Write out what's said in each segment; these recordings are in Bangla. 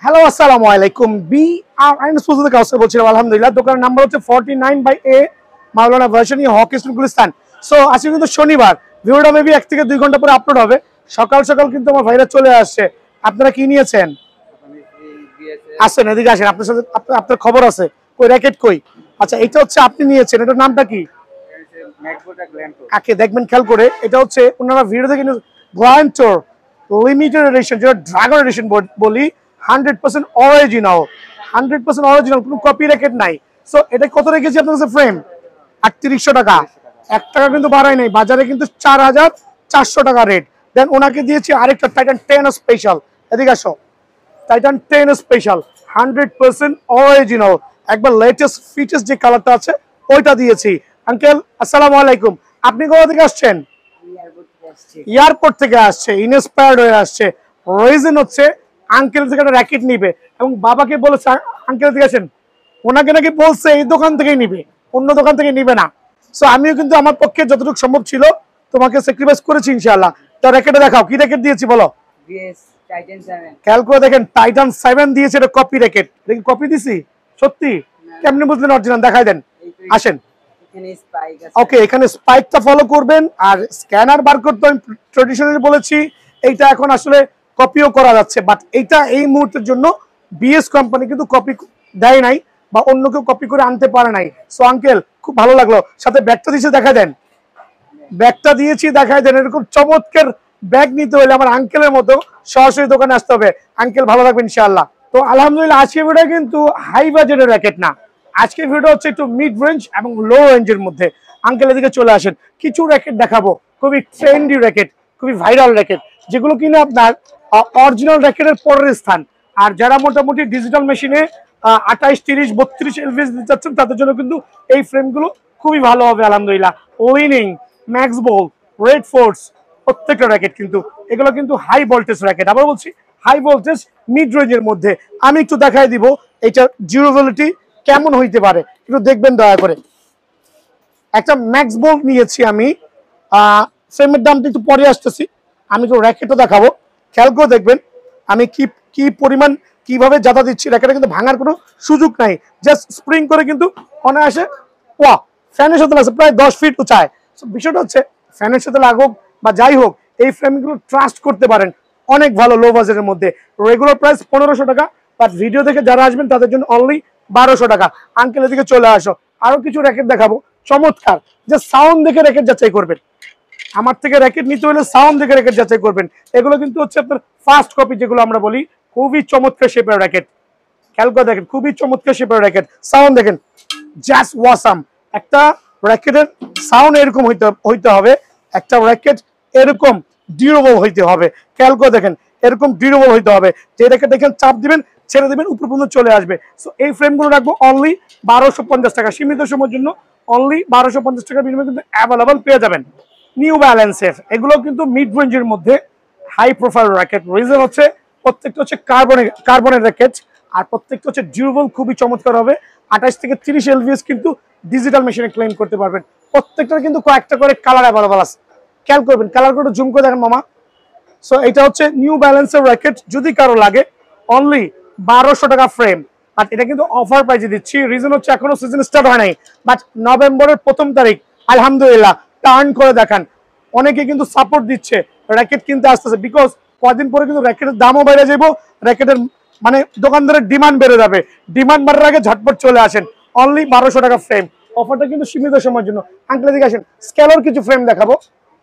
হ্যালো আসসালামু আলাইকুম বি আর আইন সুজুদ কাউসার বলছিলাম আলহামদুলিল্লাহ দোকানের নাম্বার হচ্ছে 49/A মাওলানা ভার্সনি হক স্ট্রিট গুলিস্তান। সো আজকে কিন্তু শনিবার, ভিডিওটা মেবি 1 থেকে 2 ঘন্টা পরে আপলোড হবে। সকাল সকাল কিন্তু আমার ভাইরা চলে আসছে। আপনারা কি নিয়েছেন? আসেন এদিকে আসেন, আপনার সাথে আপনার খবর আছে। কই র্যাকেট কই? আচ্ছা এটা হচ্ছে আপনি নিয়েছেন, এটার নামটা কি? আকে দেখবেন খেয়াল করে, এটা হচ্ছে ওনারা ভিডিও থেকে গ্ল্যান্টোর লিমিটেড এডিশন, যেটা ড্রাগন এডিশন বলি। 100% অরিজিনাল, 100% অরিজিনাল, কোনো কপি র্যাকেট নাই। সো এটা কত রেখেছি আপনার কাছে? ফ্রেম 3800 টাকা, 1 টাকা কিন্তু বাড়াই নাই। বাজারে কিন্তু 4400 টাকা রেট। দেন ওনাকে দিয়েছি আরেকটা টাইটান 10 স্পেশাল। এদিকে আসো, টাইটান 10 স্পেশাল 100% অরিজিনাল, একবার লেটেস্ট ফিচার্স যে কালারটা আছে ওইটা দিয়েছি। আঙ্কেল আসসালামু আলাইকুম, আপনি কোথা থেকে আসছেন? এয়ারপোর্ট থেকে আসছে, ইনস্পায়ার্ড হয়ে আসছে। রিজন হচ্ছে আঙ্কেল থেকে একটা র্যাকেট নিবে এবং বাবাকে বলেছে আঙ্কেল থেকে আসেন, ওনাকে নাকি বলছে এই দোকান থেকেই নিবে, অন্য দোকান থেকে নিবে না। সো আমিও কিন্তু আমার পক্ষে যতটুকু সম্ভব ছিল তোমাকে স্যাক্রিফাইস করেছি ইনশাআল্লাহ। তো র্যাকেটে দেখাও, কি র্যাকেট দিয়েছি বলো? খেয়াল করে দেখেন, টাইটান 7 দিয়েছে। এটা কপি র্যাকেট, দেখি কপি দিছি সত্যি? কেমনে বুঝলেন অরিজিনাল? দেখাই দেন, আসেন। ওকে, এখানে স্পাইকটা ফলো করবেন। আর স্ক্যানার বারকোড তো আমি ট্রেডিশনালি বলেছি, এইটা এখন আসলে কপিও করা যাচ্ছে, বাট এইটা এই মুহূর্তের জন্য বিএস কোম্পানি কিন্তু কপি দেয় নাই বা অন্য কেউ কপি করে আনতে পারে নাই। সো আঙ্কেল খুব ভালো লাগলো, সাথে ব্যাগটা দিয়েছে, দেখা দেন। ব্যাগটা দিয়েছি, দেখাই দেন। এরকম চমৎকার ব্যাগ নিতে হলে আমার আঙ্কেলের মতো সরাসরি দোকানে আসতে হবে। আঙ্কেল ভালো থাকবেন ইনশাআল্লাহ। তো আলহামদুলিল্লাহ আজকে ভিডিও কিন্তু হাই বাজেটের র্যাকেট না, আজকে ভিডিও হচ্ছে একটু মিড রেঞ্জ এবং লো রেঞ্জের মধ্যে। আঙ্কেল এদিকে চলে আসেন, কিছু র্যাকেট দেখাবো, খুবই ট্রেন্ডি র্যাকেট, খুবই ভাইরাল র্যাকেট, যেগুলো কিনা আপনার অরিজিনাল র্যাকেটের পরের স্থান। আর যারা মোটামুটি ডিজিটাল মেশিনে 28, 30, 32 এলভিএস দিতে চাচ্ছেন তাদের জন্য কিন্তু এই ফ্রেমগুলো খুবই ভালো হবে আলহামদুলিল্লাহ। উইনিং, ম্যাক্স বল, রেড ফোর্স, প্রত্যেকটা র্যাকেট কিন্তু এগুলো কিন্তু হাই ভোল্টেজ র্যাকেট। আবার বলছি হাই ভোল্টেজ মিড রেঞ্জের মধ্যে। আমি একটু দেখাই দিব এটার ডিউরেবিলিটি কেমন হইতে পারে, একটু দেখবেন দয়া করে। একটা ম্যাক্স বল নিয়েছি আমি, ফ্রেমের দামটা একটু পরে আসতেছি। আমি একটু র্যাকেটও দেখাবো, খেয়াল করে দেখবেন আমি কি পরিমাণ কিভাবে জাতা দিচ্ছি। র্যাকেটে কিন্তু ভাঙার কোনো সুযোগ নাই, জাস্ট স্প্রিং করে কিন্তু অনায়াসে ওয়া ফ্যানের সাথে লাগছে, প্রায় 10 ফিট উঁচায়। বিষয়টা হচ্ছে ফ্যানের সাথে লাগুক বা যাই হোক, এই ফ্রেমগুলো ট্রাস্ট করতে পারেন, অনেক ভালো লো বাজেটের মধ্যে। রেগুলার প্রাইস 1500 টাকা, বাট ভিডিও দেখে যারা আসবেন তাদের জন্য অনলি 1200 টাকা। আঙ্কেলের দিকে চলে আসো, আরো কিছু র্যাকেট দেখাবো চমৎকার, যে সাউন্ড দেখে র্যাকেট যাচাই করবেন। আমার থেকে র্যাকেট নিতে হলে সাউন্ড দেখে র্যাকেট যাচাই করবেন। এগুলো কিন্তু হচ্ছে আপনার ফার্স্ট কপি, যেগুলো আমরা বলি। খুবই চমৎকার শেপের র্যাকেট, খেয়াল করে দেখেন, খুবই চমৎকার শেপের র্যাকেট। সাউন্ড দেখেন, জাস্ট ওয়াসাম। একটা র্যাকেটের সাউন্ড এরকম হইতে হবে, একটা র্যাকেট এরকম ডিউরেবল হইতে হবে। খেয়াল করে দেখেন, এরকম ডিউরেবল হইতে হবে, যে র্যাকেট দেখেন চাপ দিবেন, ছেড়ে দিবেন, উপর পর্যন্ত চলে আসবে। সো এই ফ্রেমগুলো রাখবো অনলি 1250 টাকা, সীমিত সময়ের জন্য অনলি 1250 টাকার বিনিময়ে কিন্তু অ্যাভেলেবল পেয়ে যাবেন। নিউ ব্যালেন্সের এগুলো কিন্তু মিড রেঞ্জের মধ্যে হাই প্রোফাইল র্যাকেট। রিজন হচ্ছে প্রত্যেকটা হচ্ছে কার্বনের র্যাকেট, আর প্রত্যেকটা হচ্ছে ডিউরেবল, খুবই চমৎকার হবে। 28 থেকে 30 এলভিএস কিন্তু ডিজিটাল মেশিনে ক্লেম করতে পারবেন। প্রত্যেকটার কিন্তু কয়েকটা করে কালার অ্যাভেলেবল আছে, খেয়াল করবেন। কালার করে জুম করে দেখেন মামা। সো এটা হচ্ছে নিউ ব্যালেন্সের র্যাকেট, যদি কারো লাগে অনলি 1200 টাকা ফ্রেম। বাট এটা কিন্তু অফার প্রাইজে দিচ্ছি। রিজন হচ্ছে এখনো সিজন স্টার্ট হয় নাই, বাট নভেম্বরের 1 তারিখ আলহামদুলিল্লাহ টার্ন করে দেখান। অনেকে কিন্তু সাপোর্ট দিচ্ছে, র্যাকেট কিনতে আসতেছে, বিকজ কদিন পরে কিন্তু র্যাকেটের দামও বেড়ে যাবো, র্যাকেটের মানে দোকানদারের ডিমান্ড বেড়ে যাবে। ডিমান্ড বাড়ার আগে ঝটপট চলে আসেন, অনলি 1200 টাকা ফ্রেম। অফারটা কিন্তু সীমিত সময়ের জন্য। আঙ্কেল দিকে আসেন, স্ক্যালোর কিছু ফ্রেম দেখাবো,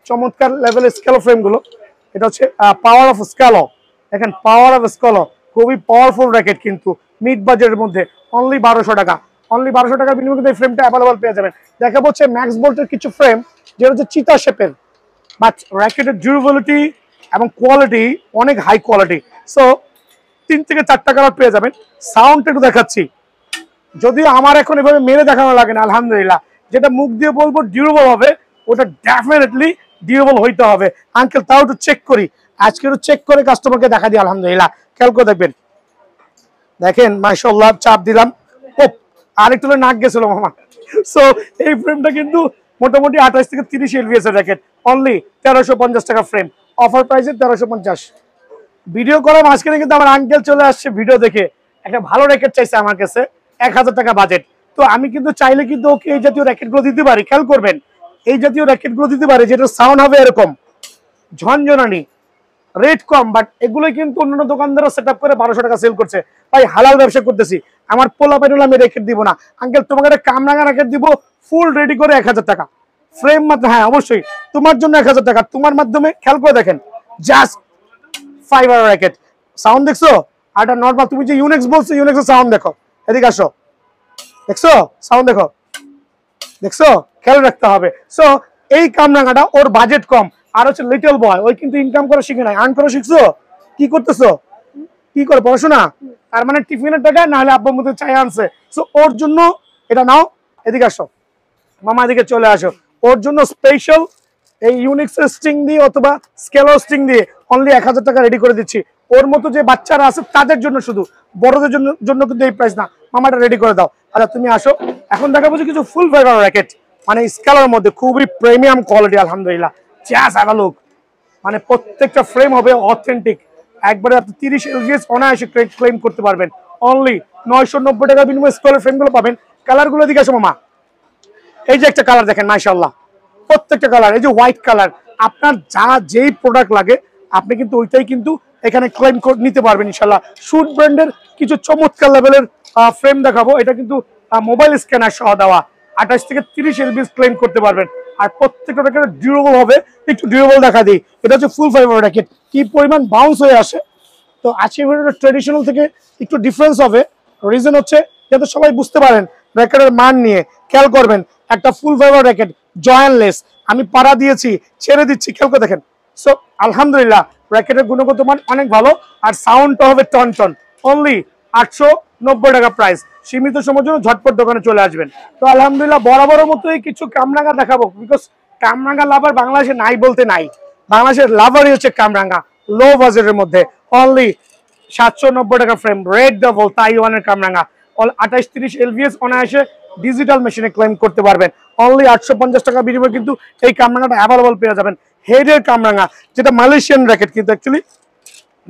চমৎকার লেভেলের স্ক্যালো ফ্রেমগুলো। এটা হচ্ছে পাওয়ার অফ স্ক্যালো, দেখেন পাওয়ার অফ স্ক্যালো, খুবই পাওয়ারফুল র্যাকেট কিন্তু মিড বাজেটের মধ্যে অনলি 1200 টাকা। অনলি 1200 টাকার বিনিময়ে কিন্তু এই ফ্রেমটা অ্যাভেলেবল পেয়ে যাবেন। দেখাবো হচ্ছে ম্যাক্স বোল্টের কিছু ফ্রেম, যেটা হচ্ছে চিতা শেপের, বাট র্যাকেটের ডিউরেবিলিটি এবং কোয়ালিটি অনেক হাই কোয়ালিটি। সো 3 থেকে 4টা কালার পেয়ে যাবেন। সাউন্ড একটু দেখাচ্ছি, যদিও আমার এখন এভাবে মেরে দেখানো লাগে না আলহামদুলিল্লাহ। যেটা মুখ দিয়ে বলবো ডিউরেবল হবে, ওটা ডেফিনেটলি ডিউরেবল হইতে হবে। আঙ্কেল তাও একটু চেক করি, আজকে একটু চেক করে কাস্টমারকে দেখা দিই আলহামদুলিল্লাহ। খেয়াল করে দেখবেন, দেখেন মাশাআল্লাহ, চাপ দিলাম, ও আরেকটু নাক গেছিল মামা। সো এই ফ্রেমটা কিন্তু মোটামুটি 28 থেকে 30 এলভিএস এর র্যাকেট, অনলি 1350 টাকা ফ্রেম। অফার প্রাইসে 1350। ভিডিও করার মাঝখানে কিন্তু আমার আঙ্কেল চলে আসছে ভিডিও দেখে, একটা ভালো র্যাকেট চাইছে আমার কাছে, 1000 টাকা বাজেট। তো আমি কিন্তু চাইলে কিন্তু ওকে এই জাতীয় র্যাকেটগুলো দিতে পারি। খেয়াল করবেন, এই জাতীয় র্যাকেটগুলো দিতে পারি যেটা সাউন্ড হবে এরকম ঝনঝনানি, রেট কম, বাট এগুলো কিন্তু অন্যান্য দোকানদাররা সেট আপ করে 1200 টাকা সেল করছে। ভাই হালাল ব্যবসা করতেছি, আমার পোলা পেটুল আমি র্যাকেট দিব না। আঙ্কেল তোমাকে একটা কামরাঙা র্যাকেট দিব ফুল রেডি করে 1000 টাকা ফ্রেম মাত্র। হ্যাঁ অবশ্যই তোমার জন্য 1000 টাকা, তোমার মাধ্যমে। খেয়াল করে দেখেন, জাস্ট ফাইবার র্যাকেট, সাউন্ড দেখছো? আর এটা নর্মাল, তুমি যে ইউনিক্স বলছো, ইউনিক্সের সাউন্ড দেখো, এদিকে আসো, দেখছো সাউন্ড দেখো, দেখছো? খেয়াল রাখতে হবে। সো এই কামরাঙাটা ওর বাজেট কম, আর হচ্ছে লিটল বয়, ওই কিন্তু ইনকাম করা শিখে নাই, আর্ন করা শিখছো। কি করতেছো? কি করে পড়াশোনা? তার মানে টিফিনের টাকা না হলে আব্বুর মধ্যে চাই আনছে। সো ওর জন্য এটা নাও, এদিকে আসো মামা, এদিকে চলে আসো। ওর জন্য স্পেশাল এই ইউনিক্স স্ট্রিং দিয়ে অথবা স্কেলার স্ট্রিং দিয়ে অনলি 1000 টাকা রেডি করে দিচ্ছি। ওর মতো যে বাচ্চারা আছে তাদের জন্য শুধু, বড়দের জন্য কিন্তু এই প্রাইস না। মামাটা রেডি করে দাও। আচ্ছা তুমি আসো, এখন দেখাবো যে কিছু ফুল ফাইবার র্যাকেট, মানে স্কেলার মধ্যে খুবই প্রিমিয়াম কোয়ালিটি আলহামদুলিল্লাহ। জাস্ট হ্যাভ আ লুক, মানে প্রত্যেকটা ফ্রেম হবে অথেন্টিক, একবারে আপনি 30 LGS অনায়াসে ক্লেম করতে পারবেন। অনলি 990 টাকা বিনিময়ে স্কোয়ারের ফ্রেমগুলো পাবেন। কালারগুলো দিকে আসো মামা, এই যে একটা কালার দেখেন মাশাআল্লাহ, প্রত্যেকটা কালার, এই যে হোয়াইট কালার, আপনার যা যেই প্রোডাক্ট লাগে আপনি কিন্তু ওইটাই কিন্তু এখানে ক্লেম নিতে পারবেন ইনশাআল্লাহ। শুট ব্র্যান্ডের কিছু চমৎকার লেভেলের ফ্রেম দেখাবো, এটা কিন্তু মোবাইল স্ক্যানার সহ দেওয়া, 28 থেকে 30 LBS ক্লেম করতে পারবেন। আর প্রত্যেকটা র্যাকেট ডিউরেবল হবে, একটু ডিউরেবল দেখা দিই। এটা হচ্ছে ফুল ফাইবার র্যাকেট, কি পরিমাণ বাউন্স হয়ে আসে। তো আজকে ভিডিওটা ট্রেডিশনাল থেকে একটু ডিফারেন্স হবে, রিজন হচ্ছে যাতে সবাই বুঝতে পারেন র্যাকেটের মান নিয়ে। খেয়াল করবেন, একটা ফুল ফাইবার র্যাকেট জয়েন্টলেস, আমি পাড়া দিয়েছি, ছেড়ে দিচ্ছি, খেয়াল করে দেখেন। সো আলহামদুলিল্লাহ র্যাকেটের গুণগত মান অনেক ভালো, আর সাউন্ডটা হবে টন টন। অনলি 890 টাকা প্রাইস, সীমিত সময়ের জন্য ঝটপট দোকানে চলে আসবেন। তো আলহামদুলিল্লাহ বরাবরের মতোই কিছু কামরাঙা দেখাবো, বিকজ কামরাঙা লাভার বাংলাদেশে নাই বলতে নাই, বাংলাদেশের লাভারই হচ্ছে কামরাঙা। লো বাজেটের মধ্যে অনলি 790 টাকা ফ্রেম, রেড ডাবল তাইওয়ানের কামরাঙা, 28-30 LVS অনায়াসে ডিজিটাল মেশিনে ক্লেম করতে পারবেন। অনলি 850 টাকা বিনিময়ে কিন্তু এই কামরাঙাটা অ্যাভেলেবল পেয়ে যাবেন। হেডের কামরাঙা, যেটা মালয়েশিয়ান র্যাকেট, কিন্তু অ্যাকচুয়ালি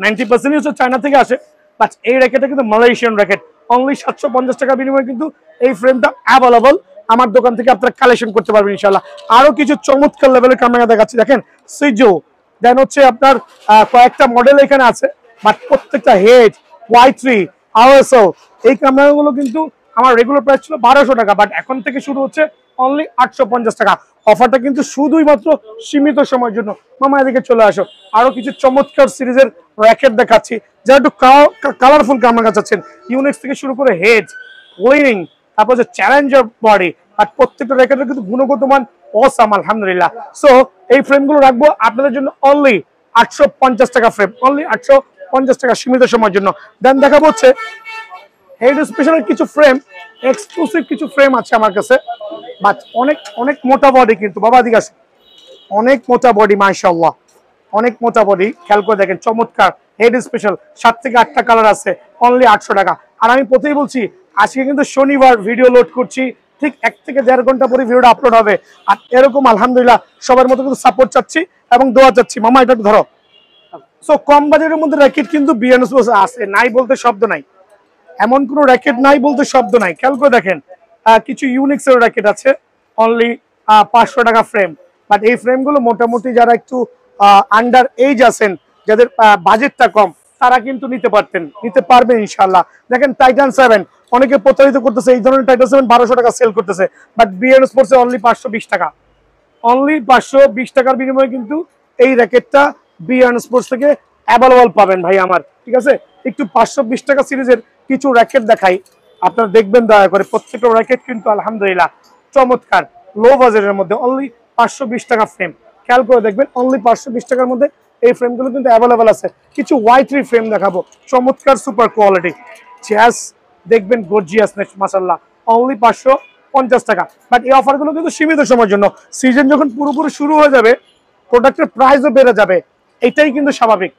90% হচ্ছে চায়না থেকে আসে, বাট এই র্যাকেটটা কিন্তু মালয়েশিয়ান র্যাকেট। অনলি 750 টাকা বিনিময়ে কিন্তু এই ফ্রেমটা অ্যাভেলেবল আমার দোকান থেকে আপনারা কালেকশন করতে পারবেন ইনশাআল্লাহ। আরো কিছু চমৎকার লেভেলের কামরাঙা দেখাচ্ছি, দেখেন সিজো, দেন হচ্ছে আপনার কয়েকটা মডেল এখানে আছে, বাট প্রত্যেকটা হেড Y3 RSO, এই ক্যামেরাগুলো কিন্তু আমার রেগুলার প্রাইস ছিল 1200 টাকা, বাট এখন থেকে শুরু হচ্ছে অনলি 850 টাকা। অফারটা কিন্তু শুধুই মাত্র সীমিত সময়ের জন্য। মামা এদিকে চলে আসো, আরো কিছু চমৎকার সিরিজের র্যাকেট দেখাচ্ছি, যারা একটু কালারফুল ক্যামেরা চাচ্ছেন। ইউনিক্স থেকে শুরু করে হেড, ওয়েনিং, তারপর যে চ্যালেঞ্জার বডি, আর প্রত্যেকটা র্যাকেটের কিন্তু গুণগত মান অসাম আলহামদুলিল্লাহ। সো এই ফ্রেমগুলো রাখবো আপনাদের জন্য অনলি 850 টাকা ফ্রেম, অনলি 850 টাকা সীমিত সময়ের জন্য। দেন দেখাবো হচ্ছে হেড স্পেশাল কিছু ফ্রেম, এক্সক্লুসিভ কিছু ফ্রেম আছে আমার কাছে, বাট অনেক অনেক মোটা বডি, কিন্তু বাবা দিকে আছে, অনেক মোটা বডি মাশাআল্লাহ, অনেক মোটা বডি। খেয়াল করে দেখেন, চমৎকার হেড স্পেশাল, 7 থেকে 8টা কালার আছে, অনলি 800 টাকা। আর আমি প্রথমেই বলছি আজকে কিন্তু শনিবার ভিডিও লোড করছি, ঠিক 1 থেকে 1.5 ঘন্টা পরে ভিডিওটা আপলোড হবে। আর এরকম আলহামদুলিল্লাহ সবার মতো কিন্তু সাপোর্ট চাচ্ছি এবং দোয়া চাচ্ছি। মামা এটা ধরো। সো কম বাজেটের মধ্যে র্যাকেট কিন্তু বিএনএস আছে, নাই বলতে শব্দ নাই, এমন কোনো র্যাকেট নাই বলতে শব্দ নাই। খেয়াল করে দেখেন, কিছু ইউনিক্সের র্যাকেট আছে অনলি 500 টাকা ফ্রেম, বাট এই ফ্রেমগুলো মোটামুটি যারা একটু আন্ডার এজ আছেন, যাদের বাজেটটা কম, তারা কিন্তু নিতে পারবেন ইনশাআল্লাহ। দেখেন টাইটান 7, অনেকে প্রতারিত করতেছে, এই ধরনের টাইটান 7 1200 টাকা সেল করতেছে, বাট বিএনএস পড়ছে অনলি 520 টাকা, অনলি 520 টাকার বিনিময়ে কিন্তু এই র্যাকেটটা বিএন স্পোর্টস থেকে অ্যাভেলেবল পাবেন ভাই আমার। ঠিক আছে, একটু 520 টাকা সিরিজের কিছু র্যাকেট দেখাই, আপনারা দেখবেন দয়া করে। প্রত্যেকটা র্যাকেট কিন্তু আলহামদুলিল্লাহ চমৎকার, লো বাজেটের মধ্যে অনলি 520 টাকা ফ্রেম। খেয়াল করে দেখবেন, অনলি 520 টাকার মধ্যে এই ফ্রেমগুলো কিন্তু অ্যাভেলেবল আছে। কিছু Y3 ফ্রেম দেখাবো, চমৎকার সুপার কোয়ালিটি, জ্যাস দেখবেন, গর্জিয়াসনেস মাশাআল্লাহ, অনলি 550 টাকা। বাট এই অফারগুলো কিন্তু সীমিত সময়ের জন্য, সিজন যখন পুরোপুরি শুরু হয়ে যাবে প্রোডাক্টের প্রাইসও বেড়ে যাবে, এটাই কিন্তু স্বাভাবিক।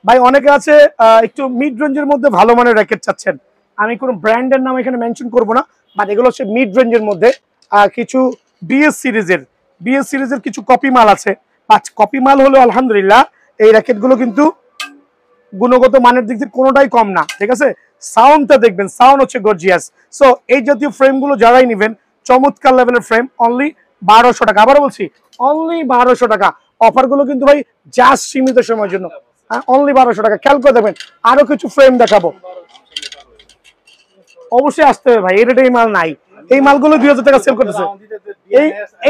ভাই অনেকে আছে একটু মিড রেঞ্জের মধ্যে ভালো মানের র্যাকেট চাচ্ছেন, আমি কোনো ব্র্যান্ডের নাম এখানে মেনশন করব না, বাট এগুলো হচ্ছে মিড রেঞ্জের মধ্যে। কিছু বিএস সিরিজের কিছু কপি মাল আছে, কপি মাল হলো আলহামদুলিল্লাহ এই র্যাকেটগুলো কিন্তু গুণগত মানের দিক থেকে কোনোটাই কম না, ঠিক আছে। সাউন্ডটা দেখবেন, সাউন্ড হচ্ছে গর্জিয়াস। সো এই জাতীয় ফ্রেমগুলো যারাই নেবেন, চমৎকার লেভেলের ফ্রেম, অনলি 1200 টাকা। আবারও বলছি, অনলি 1200 টাকা। অফারগুলো কিন্তু ভাই জাস্ট সীমিত সময়ের জন্য, হ্যাঁ, অনলি 1200 টাকা। খেয়াল করে দেবেন, আরো কিছু ফ্রেম দেখাবো, অবশ্যই আসতে হবে ভাই, এই রেটে এই মাল নাই। এই মালগুলো 2000 টাকা সেল করতেছে,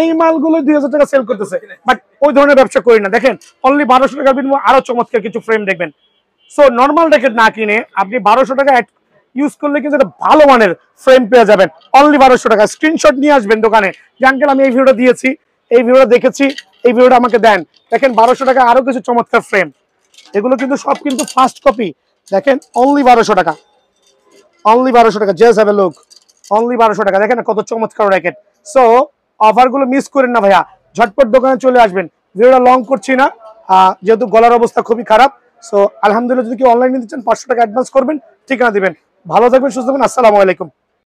এই মালগুলো 2000 টাকা সেল করতেছে, বাট ওই ধরনের ব্যবসা করি না। দেখেন অনলি 1200 টাকার বিনিময়ে আরো চমৎকার কিছু ফ্রেম দেখবেন। সো নর্মাল র্যাকেট না কিনে আপনি 1200 টাকা ইউজ করলে কিন্তু একটা ভালো মানের ফ্রেম পেয়ে যাবেন, অনলি 1200 টাকা। স্ক্রিনশট নিয়ে আসবেন দোকানে যে আঙ্কেল আমি এই ভিডিওটা দিয়েছি, এই ভিডিওটা দেখেছি, এই ভিডিওটা আমাকে দেন। দেখেন 1200 টাকা আরো কিছু চমৎকার ফ্রেম, এগুলো কিন্তু সব কিন্তু ফার্স্ট কপি। দেখেন অনলি 1200 টাকা, অনলি 1200 টাকা। Just have a look, only 1200 টাকা। দেখেন কত চমৎকার র্যাকেট। সো অফারগুলো মিস করেন না ভাইয়া, ঝটপট দোকানে চলে আসবেন। ভিডিওটা লং করছি না, যেহেতু গলার অবস্থা খুবই খারাপ। সো আলহামদুলিল্লাহ, যদি কেউ অনলাইন নিতে চান 500 টাকা অ্যাডভান্স করবেন, ঠিকানা দিবেন। ভালো থাকবেন, সুস্থ থাকবেন, আসসালামু আলাইকুম।